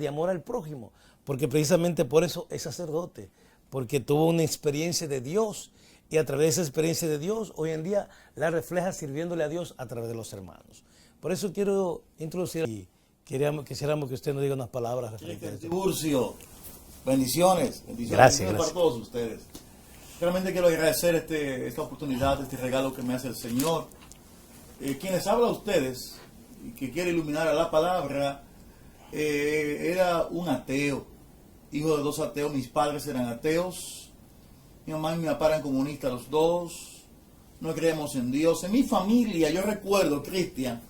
de amor al prójimo, porque precisamente por eso es sacerdote, porque tuvo una experiencia de Dios y a través de esa experiencia de Dios hoy en día la refleja sirviéndole a Dios a través de los hermanos. Por eso quiero introducir y quisiéramos que usted nos diga unas palabras referentes a esto. Tiburcio, bendiciones Gracias. para todos ustedes. Realmente quiero agradecer esta oportunidad, este regalo que me hace el Señor. Quienes habla a ustedes y que quiere iluminar a la palabra, era un ateo, hijo de dos ateos. Mis padres eran ateos, mi mamá y mi papá eran comunistas los dos, no creemos en Dios. En mi familia yo recuerdo, Cristian,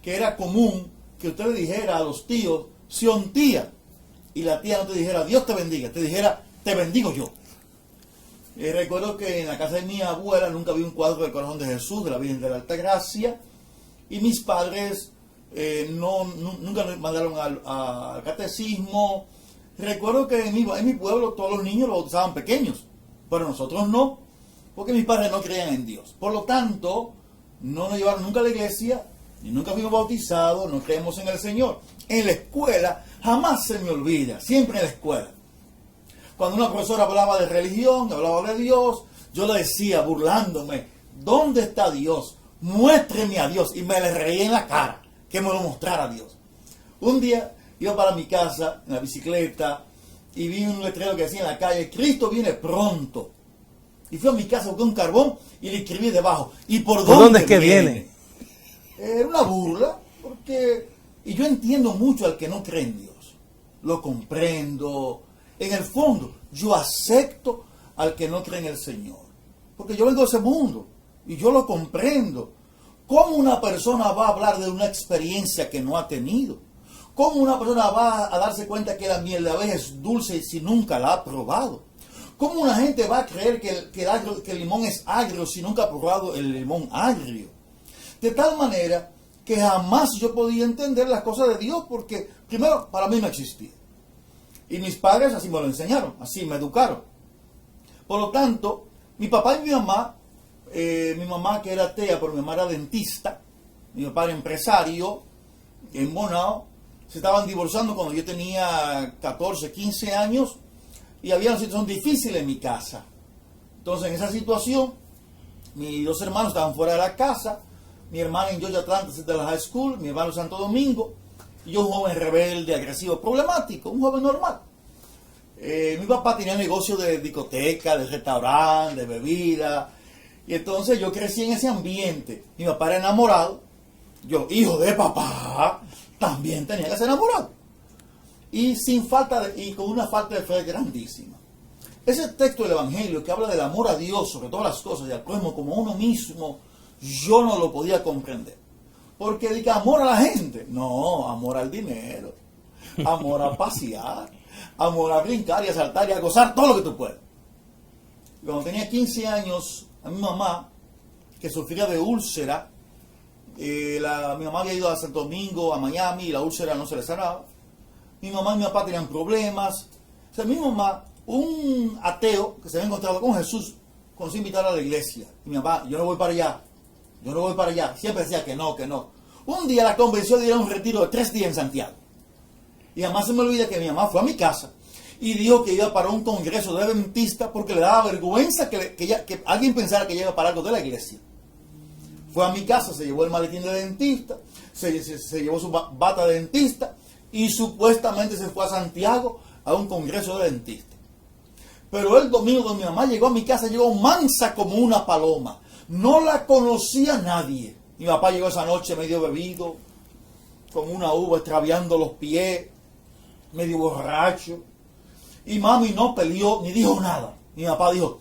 que era común que usted le dijera a los tíos, Sion tía, y la tía no te dijera Dios te bendiga, te dijera te bendigo yo. Recuerdo que en la casa de mi abuela nunca vi un cuadro del Corazón de Jesús, de la Virgen de la Alta Gracia, y mis padres nunca me mandaron al catecismo. Recuerdo que en mi pueblo todos los niños lo bautizaban pequeños, pero nosotros no, porque mis padres no creían en Dios. Por lo tanto, no nos llevaron nunca a la iglesia, y nunca fuimos bautizados, no creemos en el Señor. En la escuela, jamás se me olvida, siempre en la escuela, cuando una profesora hablaba de religión, hablaba de Dios, yo le decía, burlándome, ¿dónde está Dios? Muéstreme a Dios. Y me le reía en la cara, que me lo mostrara a Dios. Un día iba para mi casa en la bicicleta y vi un letrero que decía en la calle, Cristo viene pronto. Y fui a mi casa, busqué un carbón y le escribí debajo, ¿y por dónde es que viene? Era una burla, porque... Y yo entiendo mucho al que no cree en Dios. Lo comprendo. En el fondo, yo acepto al que no cree en el Señor. Porque yo vengo de ese mundo y yo lo comprendo. ¿Cómo una persona va a hablar de una experiencia que no ha tenido? ¿Cómo una persona va a darse cuenta que la miel de abeja es dulce si nunca la ha probado? ¿Cómo una gente va a creer que el limón es agrio si nunca ha probado el limón agrio? De tal manera que jamás yo podía entender las cosas de Dios porque, primero, para mí no existía. Y mis padres así me lo enseñaron, así me educaron. Por lo tanto, mi papá y mi mamá que era atea, pero mi mamá era dentista, mi papá era empresario en Bonao, se estaban divorciando cuando yo tenía 14, 15 años y había una situación difícil en mi casa. Entonces, en esa situación, mis dos hermanos estaban fuera de la casa, mi hermana en Georgia Atlanta de la high school, mi hermano en Santo Domingo, y yo un joven rebelde, agresivo, problemático, un joven normal. Mi papá tenía negocio de discoteca, de restaurante, de bebida, y entonces yo crecí en ese ambiente. Mi papá era enamorado, yo, hijo de papá, también tenía que ser enamorado. Y y con una falta de fe grandísima. Ese texto del Evangelio que habla del amor a Dios sobre todas las cosas y al prójimo como uno mismo, yo no lo podía comprender. Porque diga amor a la gente. No, amor al dinero. Amor a pasear. Amor a brincar y a saltar y a gozar todo lo que tú puedas. Cuando tenía 15 años, a mi mamá, que sufría de úlcera, mi mamá había ido a Santo Domingo, a Miami, y la úlcera no se le sanaba. Mi mamá y mi papá tenían problemas. O sea, mi mamá, un ateo que se había encontrado con Jesús, consiguió invitarla a la iglesia. Y mi papá, yo no voy para allá. Yo no voy para allá. Siempre decía que no, que no. Un día la convenció de ir a un retiro de 3 días en Santiago. Y jamás se me olvida que mi mamá fue a mi casa y dijo que iba para un congreso de dentistas porque le daba vergüenza que alguien pensara que ella iba para algo de la iglesia. Fue a mi casa, se llevó el maletín de dentista, se llevó su bata de dentista y supuestamente se fue a Santiago a un congreso de dentistas. Pero el domingo cuando mi mamá llegó a mi casa, llegó mansa como una paloma. No la conocía nadie. Mi papá llegó esa noche medio bebido, con una uva extraviando los pies, medio borracho. Y mami no peleó ni dijo nada. Mi papá dijo,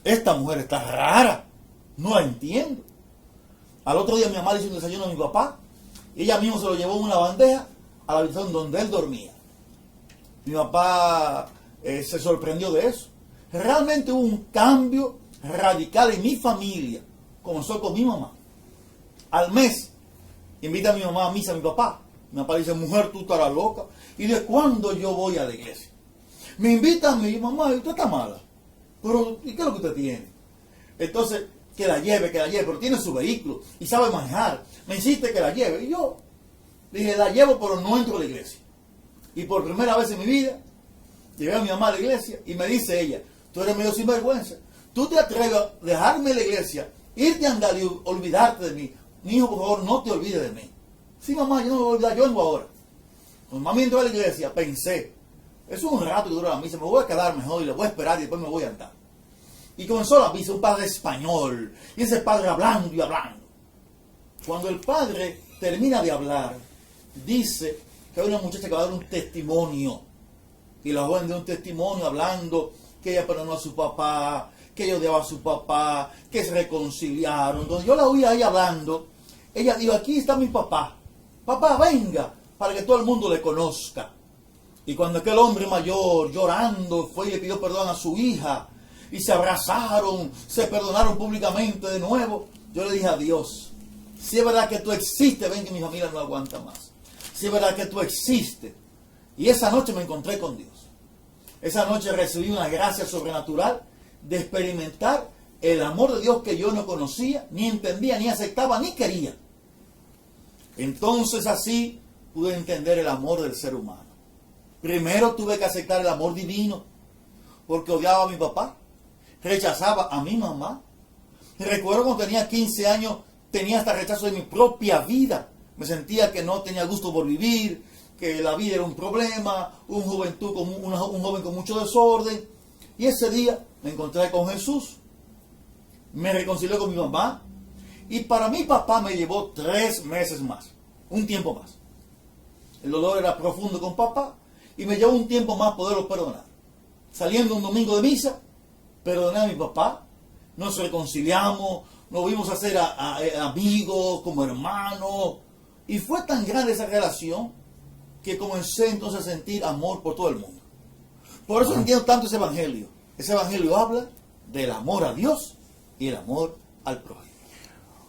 esta mujer está rara, no la entiendo. Al otro día mi mamá le hizo un desayuno a mi papá y ella misma se lo llevó en una bandeja a la habitación donde él dormía. Mi papá se sorprendió de eso. Realmente hubo un cambio radical en mi familia. Comenzó con mi mamá. Al mes, invita a mi mamá a misa a mi papá. Mi papá dice, mujer, tú estarás loca. ¿Y de cuándo yo voy a la iglesia? Me invita a mi mamá y usted está mala. Pero, ¿y qué es lo que usted tiene? Entonces, que la lleve, pero tiene su vehículo y sabe manejar. Me insiste que la lleve. Y yo dije, la llevo, pero no entro a la iglesia. Y por primera vez en mi vida, llevé a mi mamá a la iglesia y me dice ella, tú eres medio sinvergüenza. Tú te atreves a dejarme en la iglesia, irte a andar y olvidarte de mí. Mi hijo, por favor, no te olvides de mí. Sí, mamá, yo no me voy a olvidar, yo vengo ahora. Cuando mami entró a la iglesia, pensé, es un rato que dura la misa, me voy a quedar mejor y le voy a esperar y después me voy a andar. Y comenzó la misa, un padre español, y ese padre hablando y hablando. Cuando el padre termina de hablar, dice que hay una muchacha que va a dar un testimonio. Y la joven dio un testimonio hablando que ella perdonó a su papá, que ella odiaba a su papá, que se reconciliaron. Cuando yo la oí ahí hablando, ella dijo, aquí está mi papá. Papá, venga, para que todo el mundo le conozca. Y cuando aquel hombre mayor, llorando, fue y le pidió perdón a su hija, y se abrazaron, se perdonaron públicamente de nuevo, yo le dije a Dios, si es verdad que tú existes, ven que mi familia no aguanta más. Si es verdad que tú existes. Y esa noche me encontré con Dios. Esa noche recibí una gracia sobrenatural de experimentar el amor de Dios que yo no conocía, ni entendía, ni aceptaba, ni quería. Entonces así pude entender el amor del ser humano. Primero tuve que aceptar el amor divino, porque odiaba a mi papá, rechazaba a mi mamá. Y recuerdo cuando tenía 15 años, tenía hasta rechazo de mi propia vida. Me sentía que no tenía gusto por vivir, que la vida era un problema, un joven con mucho desorden. Y ese día me encontré con Jesús, me reconcilié con mi mamá, y para mi papá me llevó 3 meses más, un tiempo más. El dolor era profundo con papá, y me llevó un tiempo más poderlo perdonar. Saliendo un domingo de misa, perdoné a mi papá, nos reconciliamos, nos vimos a ser amigos, como hermanos, y fue tan grande esa relación que comencé entonces a sentir amor por todo el mundo. Por eso entiendo tanto ese evangelio. Ese evangelio habla del amor a Dios y el amor al prójimo.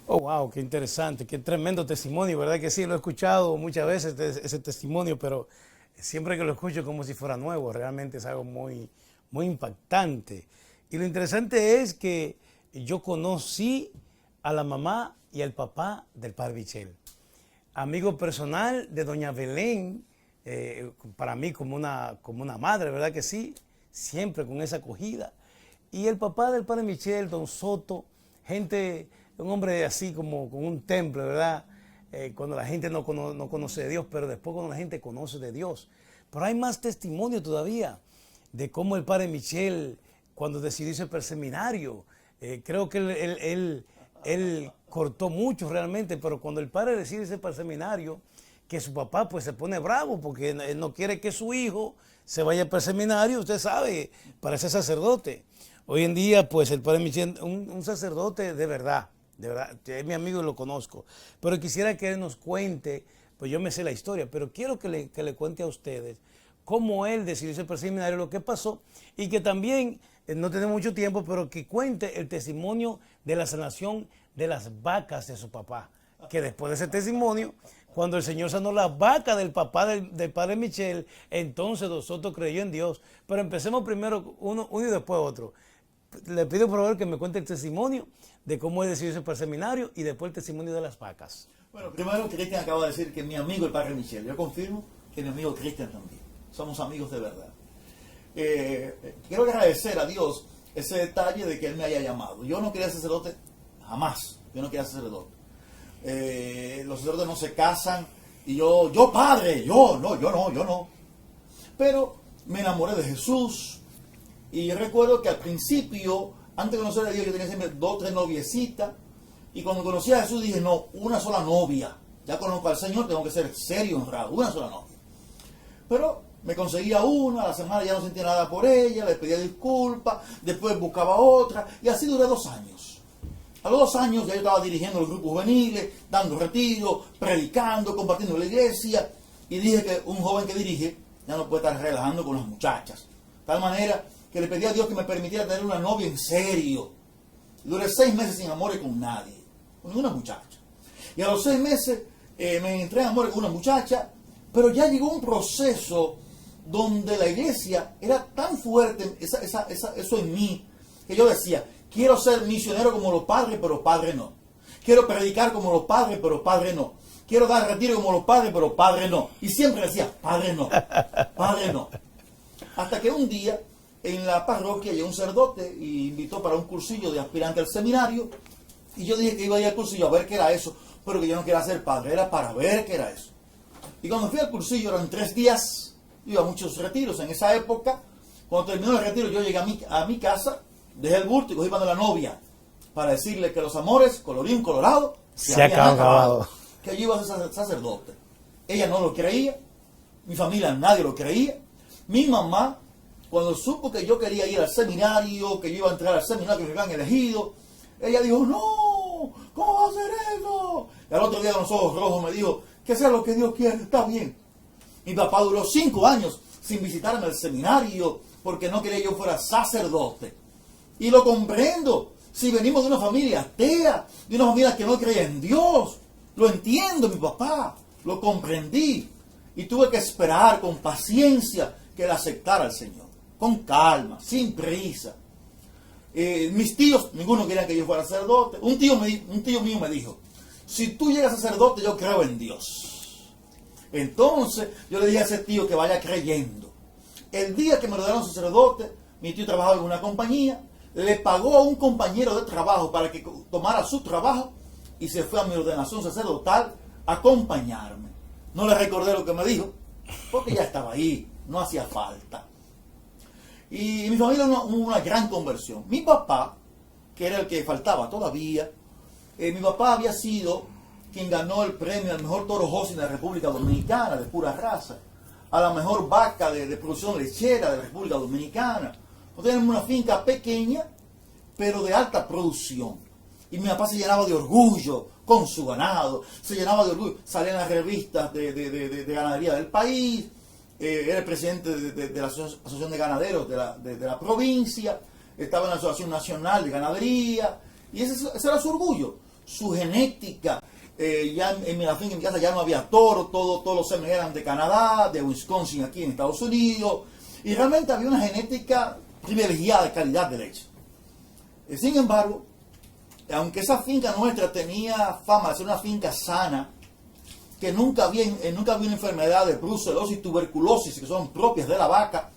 Oh, wow, qué interesante, qué tremendo testimonio, ¿verdad que sí? Lo he escuchado muchas veces ese testimonio, pero siempre que lo escucho como si fuera nuevo, realmente es algo muy, muy impactante. Y lo interesante es que yo conocí a la mamá y al papá del padre Michel. Amigo personal de doña Belén, para mí como una madre, ¿verdad que sí? Siempre con esa acogida. Y el papá del padre Michel, don Soto, un hombre así como con un temple, ¿verdad? Cuando la gente no conoce de Dios, pero después cuando la gente conoce de Dios. Pero hay más testimonio todavía de cómo el padre Michel, cuando decidió irse para el seminario, creo que él cortó mucho realmente, pero cuando el padre decide irse para el seminario, que su papá pues se pone bravo porque él no quiere que su hijo se vaya para el seminario, usted sabe, para ser sacerdote. Hoy en día pues el padre Michel, un sacerdote de verdad, es mi amigo y lo conozco, pero quisiera que él nos cuente, pues yo me sé la historia, pero quiero que le cuente a ustedes cómo él decidió irse para el seminario, lo que pasó, y que también, no tenemos mucho tiempo, pero que cuente el testimonio de la sanación de las vacas de su papá, que después de ese testimonio, cuando el Señor sanó las vacas del papá del padre Michel, entonces nosotros creyó en Dios. Pero empecemos primero uno y después otro. Le pido por favor que me cuente el testimonio de cómo él decidió irse para el seminario y después el testimonio de las vacas. Bueno, primero Cristian acaba de decir que mi amigo el padre Michel. Yo confirmo que mi amigo Cristian también. Somos amigos de verdad. Quiero agradecer a Dios ese detalle de que Él me haya llamado. Yo no quería ser sacerdote jamás. Yo no quería ser sacerdote. Los sacerdotes no se casan. Y yo padre, yo no. Pero me enamoré de Jesús. Y recuerdo que al principio, antes de conocer a Dios, yo tenía siempre 2 o 3 noviecitas. Y cuando conocí a Jesús dije, no, una sola novia. Ya conozco al Señor, tengo que ser serio y honrado. Una sola novia. Pero me conseguía una, a la semana ya no sentía nada por ella, le pedía disculpas, después buscaba otra, y así duré 2 años. A los 2 años ya yo estaba dirigiendo los grupos juveniles, dando retiros, predicando, compartiendo en la iglesia, y dije que un joven que dirige ya no puede estar relajando con las muchachas. De tal manera que le pedí a Dios que me permitiera tener una novia en serio. Duré 6 meses sin amores con nadie, con ninguna muchacha. Y a los 6 meses me entré en amores con una muchacha, pero ya llegó un proceso donde la iglesia era tan fuerte, eso en mí, que yo decía, quiero ser misionero como los padres, pero padre no. Quiero predicar como los padres, pero padre no. quiero dar retiro como los padres, pero padre no. Y siempre decía, padre no, padre no. Hasta que un día en la parroquia llegó un sacerdote y invitó para un cursillo de aspirante al seminario. Y yo dije que iba a ir al cursillo a ver qué era eso, pero que yo no quería ser padre, era para ver qué era eso. Y cuando fui al cursillo eran 3 días, yo iba a muchos retiros en esa época. Cuando terminó el retiro yo llegué a mi casa, dejé el bulto y cogí para la novia para decirle que los amores, colorín colorado, se habían acabado. Que yo iba a ser sacerdote. Ella no lo creía, mi familia nadie lo creía. Mi mamá, cuando supo que yo quería ir al seminario, que yo iba a entrar al seminario que me habían elegido, ella dijo, no, ¿cómo va a ser eso? Y al otro día con los ojos rojos me dijo, que sea lo que Dios quiera, está bien. Mi papá duró 5 años sin visitarme al seminario porque no quería que yo fuera sacerdote. Y lo comprendo. Si venimos de una familia atea, de una familia que no creía en Dios, lo entiendo, mi papá, lo comprendí. Y tuve que esperar con paciencia que él aceptara al Señor. Con calma, sin prisa. Mis tíos, ninguno quería que yo fuera sacerdote. Un tío mío me dijo, si tú llegas a sacerdote, yo creo en Dios. Entonces, yo le dije a ese tío que vaya creyendo. El día que me ordenaron sacerdote, mi tío trabajaba en una compañía, le pagó a un compañero de trabajo para que tomara su trabajo y se fue a mi ordenación sacerdotal a acompañarme. No le recordé lo que me dijo, porque ya estaba ahí, no hacía falta. Y mi familia hubo una gran conversión. Mi papá, que era el que faltaba todavía, mi papá había sido quien ganó el premio al mejor toro José en la República Dominicana, de pura raza, a la mejor vaca de producción lechera de la República Dominicana. Nosotros tenemos una finca pequeña, pero de alta producción. Y mi papá se llenaba de orgullo con su ganado, se llenaba de orgullo. Salía en las revistas de ganadería del país, era el presidente de la Asociación de Ganaderos de la provincia, estaba en la Asociación Nacional de Ganadería, y ese era su orgullo, su genética. Ya en la finca, en mi casa, ya no había toro, todos los semen eran de Canadá, de Wisconsin, aquí en Estados Unidos, y realmente había una genética privilegiada de calidad de leche. Sin embargo, aunque esa finca nuestra tenía fama de ser una finca sana, que nunca había una enfermedad de brucelosis y tuberculosis que son propias de la vaca,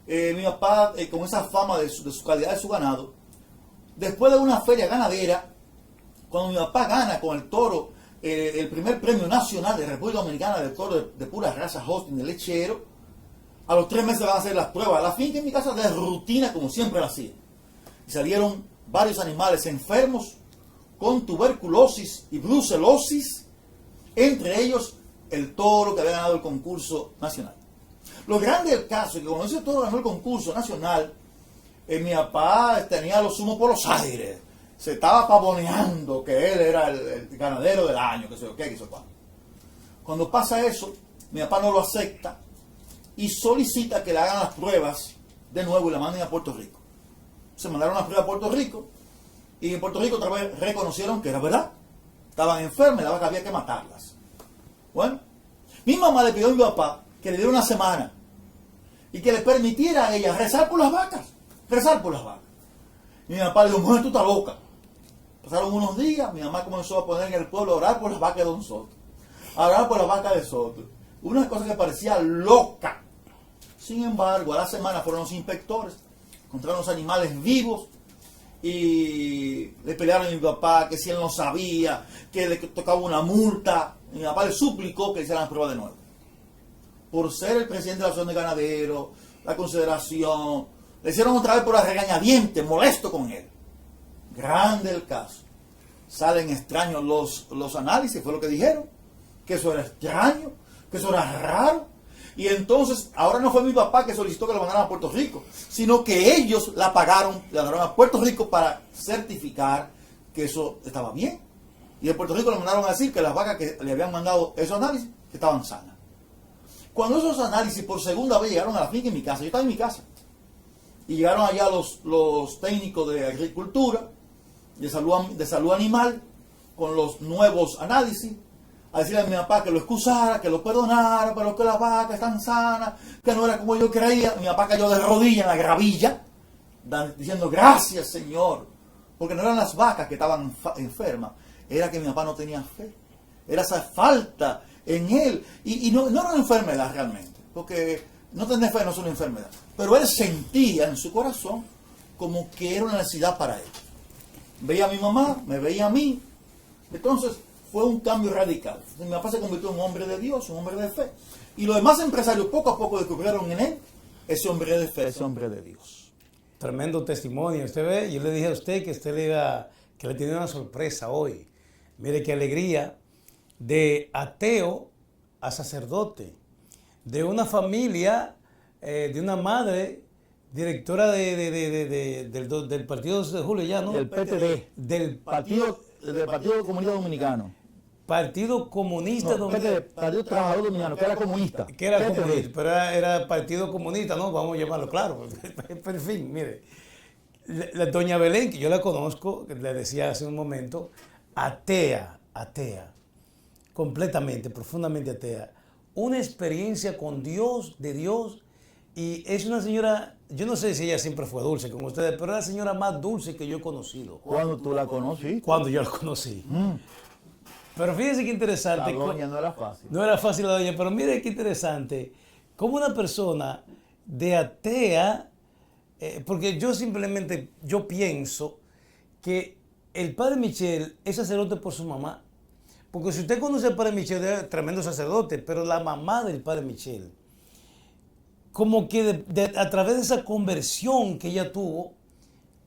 mi papá, con esa fama de su calidad de su ganado, después de una feria ganadera, cuando mi papá gana con el toro el primer premio nacional de República Dominicana del toro de pura raza Holstein de lechero, a los 3 meses van a hacer las pruebas a la finca en mi casa de rutina como siempre la hacía. Y salieron varios animales enfermos con tuberculosis y brucelosis, entre ellos el toro que había ganado el concurso nacional. Lo grande del caso es que cuando ese toro ganó el concurso nacional, mi papá tenía los humos por los aires, se estaba pavoneando que él era el ganadero del año, que sé yo qué, que sé cuándo. Cuando pasa eso, mi papá no lo acepta y solicita que le hagan las pruebas de nuevo y la manden a Puerto Rico. Se mandaron las pruebas a Puerto Rico y en Puerto Rico otra vez reconocieron que era verdad. Estaban enfermas y la vaca había que matarlas. Bueno, mi mamá le pidió a mi papá que le diera una semana y que le permitiera a ella rezar por las vacas. Rezar por las vacas. Y mi papá le dijo, mujer, tú estás loca. Pasaron unos días, mi mamá comenzó a poner en el pueblo a orar por las vacas de Don Soto. A orar por las vacas de Soto. Una cosa que parecía loca. Sin embargo, a la semana fueron los inspectores, encontraron los animales vivos y le pelearon a mi papá que si él no sabía, que le tocaba una multa. Y mi papá le suplicó que le hicieran las pruebas de nuevo. Por ser el presidente de la Asociación de Ganaderos, la consideración, le hicieron otra vez por la regañadiente, molesto con él. Grande el caso. Salen extraños los análisis, fue lo que dijeron, que eso era extraño, que eso era raro. Y entonces, ahora no fue mi papá que solicitó que lo mandaran a Puerto Rico, sino que ellos la pagaron, la mandaron a Puerto Rico para certificar que eso estaba bien. Y de Puerto Rico le mandaron a decir que las vacas que le habían mandado esos análisis que estaban sanas. Cuando esos análisis por segunda vez llegaron a la finca en mi casa, yo estaba en mi casa, y llegaron allá los técnicos de agricultura, de salud animal, con los nuevos análisis, a decirle a mi papá que lo excusara, que lo perdonara, pero que las vacas están sanas, que no era como yo creía. Mi papá cayó de rodillas en la gravilla, diciendo gracias, Señor, porque no eran las vacas que estaban enfermas, era que mi papá no tenía fe, era esa falta en él. Y no era una enfermedad realmente, porque no tener fe no es una enfermedad. Pero él sentía en su corazón como que era una necesidad para él. Veía a mi mamá, me veía a mí. Entonces fue un cambio radical. Mi papá se convirtió en un hombre de Dios, un hombre de fe. Y los demás empresarios poco a poco descubrieron en él ese hombre de fe, ese hombre de Dios. Tremendo testimonio. Usted ve, yo le dije a usted que que le tenía una sorpresa hoy. Mire qué alegría, de ateo a sacerdote, de una familia, de una madre directora del Partido 12 de Julio, ya, ¿no? Del PTD. Del Partido Comunista Dominicano. Partido Comunista No, Partido Trabajador Dominicano, que era comunista. Que era PTD. comunista, pero era Partido Comunista, ¿no? Vamos a llamarlo claro. Pero en fin, mire, la doña Belén, que yo la conozco, que le decía hace un momento, atea, completamente, profundamente atea. Una experiencia con Dios, de Dios, y es una señora, yo no sé si ella siempre fue dulce con ustedes, pero es la señora más dulce que yo he conocido. ¿Cuándo tú la conociste? Cuando yo la conocí. Pero fíjense qué interesante. La doña no era fácil. No era fácil la doña, pero mire qué interesante. Como una persona de atea, porque yo pienso que el padre Michel es sacerdote por su mamá. Porque si usted conoce al padre Michel, es tremendo sacerdote, pero la mamá del padre Michel, como que a través de esa conversión que ella tuvo,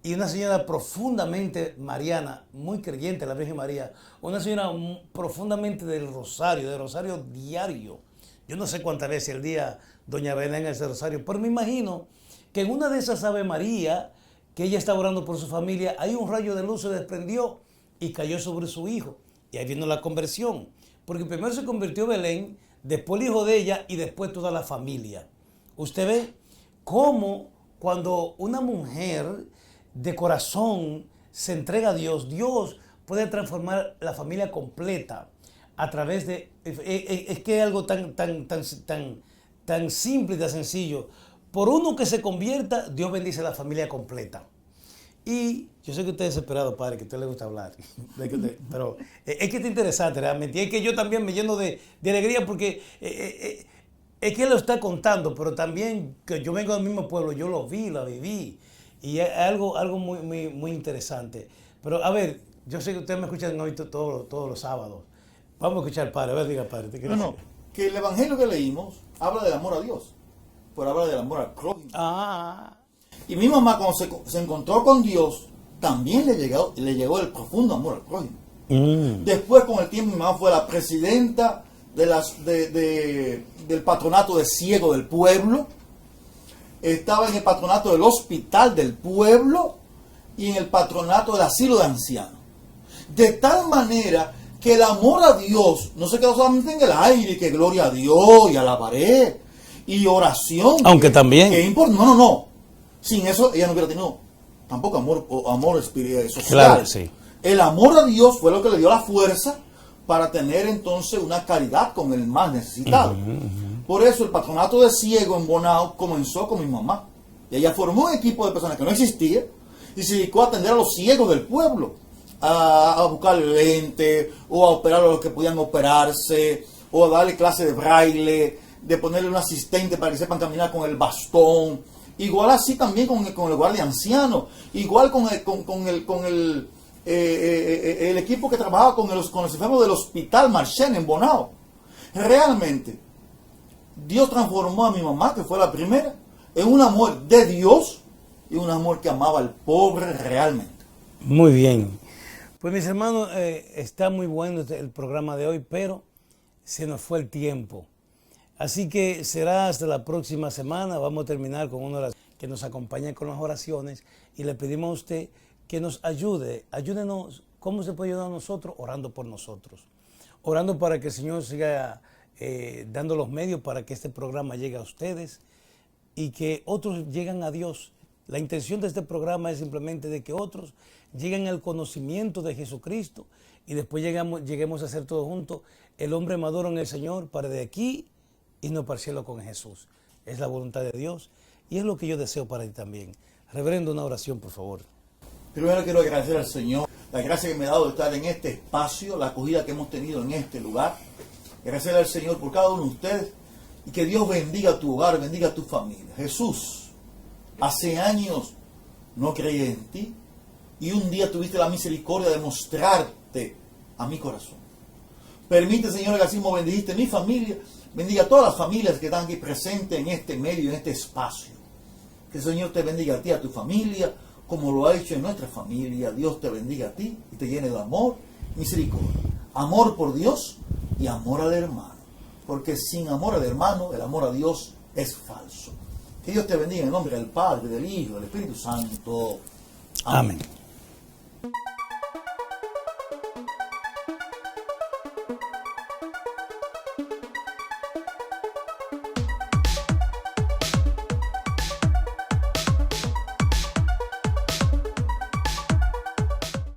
y una señora profundamente mariana, muy creyente de la Virgen María, una señora profundamente del rosario diario. Yo no sé cuántas veces al día doña Belén hace el rosario, pero me imagino que en una de esas Ave María, que ella estaba orando por su familia, ahí un rayo de luz se desprendió y cayó sobre su hijo. Y ahí vino la conversión. Porque primero se convirtió Belén, después el hijo de ella y después toda la familia. Usted ve cómo cuando una mujer de corazón se entrega a Dios, Dios puede transformar la familia completa a través de... Es que es algo tan simple y tan sencillo. Por uno que se convierta, Dios bendice a la familia completa. Y yo sé que usted es desesperado, padre, que a usted le gusta hablar, pero es que es interesante realmente. Y es que yo también me lleno de alegría porque es que él lo está contando, pero también que yo vengo del mismo pueblo, yo lo vi, lo viví. Y es algo muy interesante. Pero a ver, yo sé que ustedes me escuchan hoy todos los sábados. Vamos a escuchar al padre. A ver, diga, padre. ¿Te No, que el evangelio que leímos habla del amor a Dios, pero habla del amor al prójimo. Y mi mamá cuando se encontró con Dios, también le llegó el profundo amor al prójimo. Después, con el tiempo, mi mamá fue la presidenta del patronato de ciego del pueblo. Estaba en el patronato del hospital del pueblo y en el patronato del asilo de ancianos. De tal manera que el amor a Dios no se quedó solamente en el aire, que gloria a Dios y alabaré y oración. Aunque también. No. Sin eso ella no hubiera tenido tampoco amor espiritual, social. Claro, sí. El amor a Dios fue lo que le dio la fuerza para tener entonces una caridad con el más necesitado. Por eso el patronato de ciego en Bonao comenzó con mi mamá. Y ella formó un equipo de personas que no existía y se dedicó a atender a los ciegos del pueblo, a buscar lente o a operar a los que podían operarse, o a darle clase de braille, de ponerle un asistente para que sepan caminar con el bastón. Igual así también con el guardia anciano, igual con el equipo que trabajaba con los enfermos del hospital Marchen en Bonao. Realmente, Dios transformó a mi mamá, que fue la primera, en un amor de Dios y un amor que amaba al pobre realmente. Muy bien. Pues mis hermanos, está muy bueno el programa de hoy, pero se nos fue el tiempo. Así que será hasta la próxima semana. Vamos a terminar con una oración que nos acompañe con las oraciones y le pedimos a usted que nos ayúdenos. ¿Cómo se puede ayudar a nosotros? Orando por nosotros. Orando para que el Señor siga dando los medios para que este programa llegue a ustedes y que otros lleguen a Dios. La intención de este programa es simplemente de que otros lleguen al conocimiento de Jesucristo y después lleguemos a ser todos juntos el hombre maduro en el Señor para de aquí irnos para el cielo con Jesús. Es la voluntad de Dios y es lo que yo deseo para ti también. Reverendo, una oración, por favor. Primero quiero agradecer al Señor la gracia que me ha dado de estar en este espacio, la acogida que hemos tenido en este lugar. Agradecerle al Señor por cada uno de ustedes y que Dios bendiga tu hogar, bendiga tu familia. Jesús, hace años no creí en ti y un día tuviste la misericordia de mostrarte a mi corazón. Permite, Señor, que así como bendijiste mi familia, bendiga a todas las familias que están aquí presentes en este medio, en este espacio. Que el Señor te bendiga a ti, a tu familia, como lo ha hecho en nuestra familia. Dios te bendiga a ti y te llene de amor, misericordia. Amor por Dios y amor al hermano. Porque sin amor al hermano, el amor a Dios es falso. Que Dios te bendiga en nombre del Padre, del Hijo, del Espíritu Santo. Amén. Amén.